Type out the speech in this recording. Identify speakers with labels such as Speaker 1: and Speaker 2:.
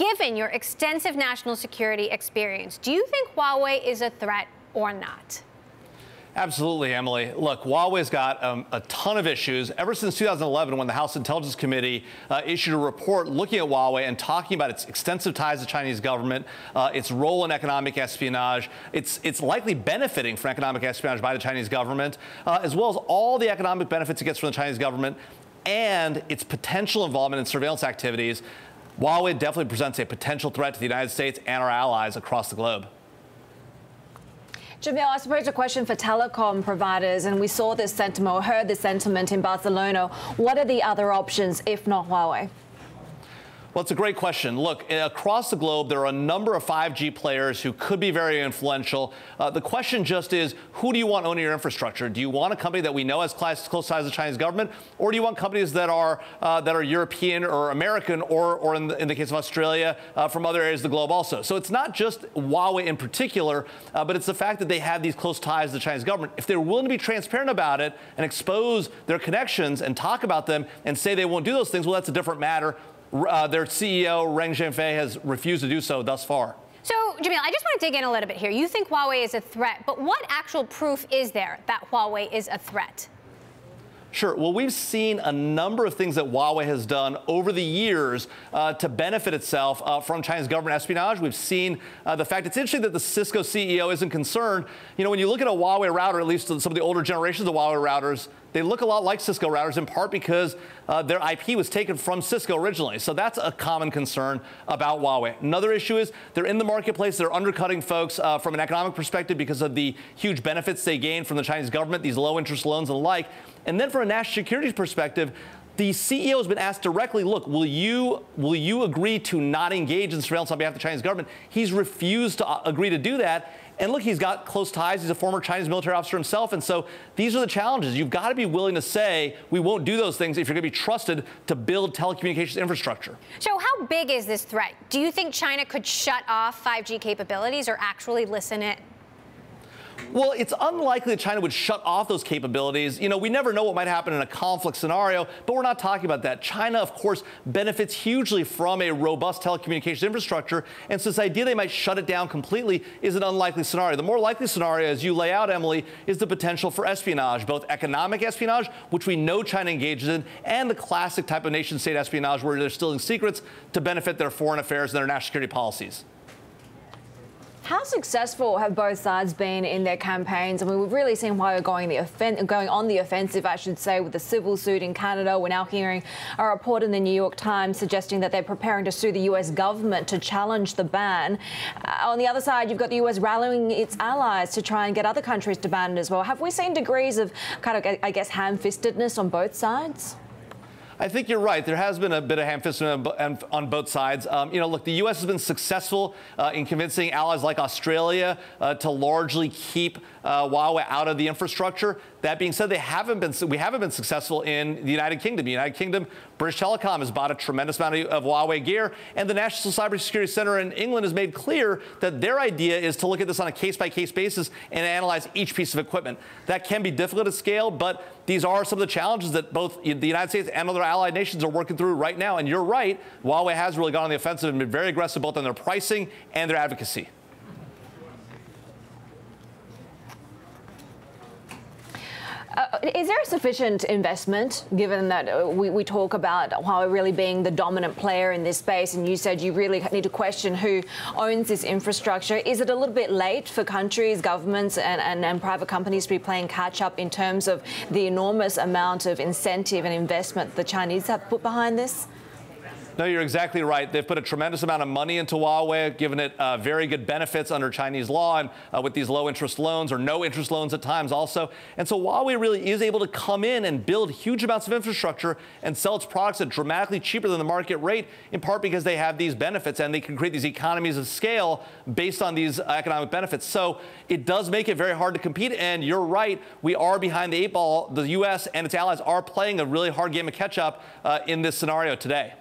Speaker 1: given your extensive national security experience, do you think Huawei is a threat or not?
Speaker 2: Absolutely, Emily. Look, Huawei's got a ton of issues. Ever since 2011, when the House Intelligence Committee issued a report looking at Huawei and talking about its extensive ties to the Chinese government, its role in economic espionage, it's likely benefiting from economic espionage by the Chinese government, as well as all the economic benefits it gets from the Chinese government and its potential involvement in surveillance activities. Huawei definitely presents a potential threat to the United States and our allies across the globe.
Speaker 3: Jamil, I suppose a question for telecom providers, and we saw this sentiment or heard this sentiment in Barcelona. What are the other options if not Huawei?
Speaker 2: Well, it's a great question. Look, across the globe, there are a number of 5G players who could be very influential. The question just is, who do you want owning your infrastructure? Do you want a company that we know has close ties to the Chinese government, or do you want companies that are European or American, or in the case of Australia, from other areas of the globe also? So it's not just Huawei in particular, but it's the fact that they have these close ties to the Chinese government. If they're willing to be transparent about it and expose their connections and talk about them and say they won't do those things, well, that's a different matter. Their CEO, Jaffer, has refused to do so thus far.
Speaker 1: So, Jamil, I just want to dig in a little bit here. You think Huawei is a threat, but what actual proof is there that Huawei is a threat?
Speaker 2: Sure. Well, we've seen a number of things that Huawei has done over the years to benefit itself from China's government espionage. We've seen the fact it's interesting that the Cisco CEO isn't concerned. You know, when you look at a Huawei router, at least some of the older generations of Huawei routers, they look a lot like Cisco routers, in part because their IP was taken from Cisco originally. So that's a common concern about Huawei. Another issue is they're in the marketplace. They're undercutting folks from an economic perspective because of the huge benefits they gain from the Chinese government, these low interest loans and the like. And then from a national security perspective, the CEO has been asked directly, look, will you agree to not engage in surveillance on behalf of the Chinese government? He's refused to agree to do that. And look, he's got close ties. He's a former Chinese military officer himself. And so these are the challenges. You've got to be willing to say we won't do those things if you're going to be trusted to build telecommunications infrastructure.
Speaker 1: So how big is this threat? Do you think China could shut off 5G capabilities or actually listen in?
Speaker 2: Well, it's unlikely that China would shut off those capabilities. You know, we never know what might happen in a conflict scenario, but we're not talking about that. China, of course, benefits hugely from a robust telecommunications infrastructure, and so this idea they might shut it down completely is an unlikely scenario. The more likely scenario, as you lay out, Emily, is the potential for espionage, both economic espionage, which we know China engages in, and the classic type of nation-state espionage where they're stealing secrets to benefit their foreign affairs and their national security policies.
Speaker 3: How successful have both sides been in their campaigns? I mean, we've really seen Huawei going on the offensive, I should say, with the civil suit in Canada. We're now hearing a report in the New York Times suggesting that they're preparing to sue the US government to challenge the ban. On the other side, you've got the US rallying its allies to try and get other countries to ban it as well. Have we seen degrees of kind of, I guess, ham-fistedness on both sides?
Speaker 2: I think you're right. There has been a bit of ham-fistedness on both sides. You know, look, the U.S. has been successful in convincing allies like Australia to largely keep Huawei out of the infrastructure. That being said, we haven't been successful in the United Kingdom. The United Kingdom, British Telecom has bought a tremendous amount of Huawei gear, and the National Cybersecurity Center in England has made clear that their idea is to look at this on a case-by-case basis and analyze each piece of equipment. That can be difficult to scale, but these are some of the challenges that both the United States and other allied nations are working through right now. And you're right, Huawei has really gone on the offensive and been very aggressive both on their pricing and their advocacy.
Speaker 3: Is there a sufficient investment, given that we talk about Huawei really being the dominant player in this space, and you said you really need to question who owns this infrastructure? Is it a little bit late for countries, governments and private companies to be playing catch-up in terms of the enormous amount of incentive and investment the Chinese have put behind this?
Speaker 2: No, you're exactly right. They've put a tremendous amount of money into Huawei, given it very good benefits under Chinese law and with these low interest loans or no interest loans at times also. And so Huawei really is able to come in and build huge amounts of infrastructure and sell its products at dramatically cheaper than the market rate, in part because they have these benefits and they can create these economies of scale based on these economic benefits. So it does make it very hard to compete. And you're right, we are behind the eight ball. The U.S. and its allies are playing a really hard game of catch up in this scenario today.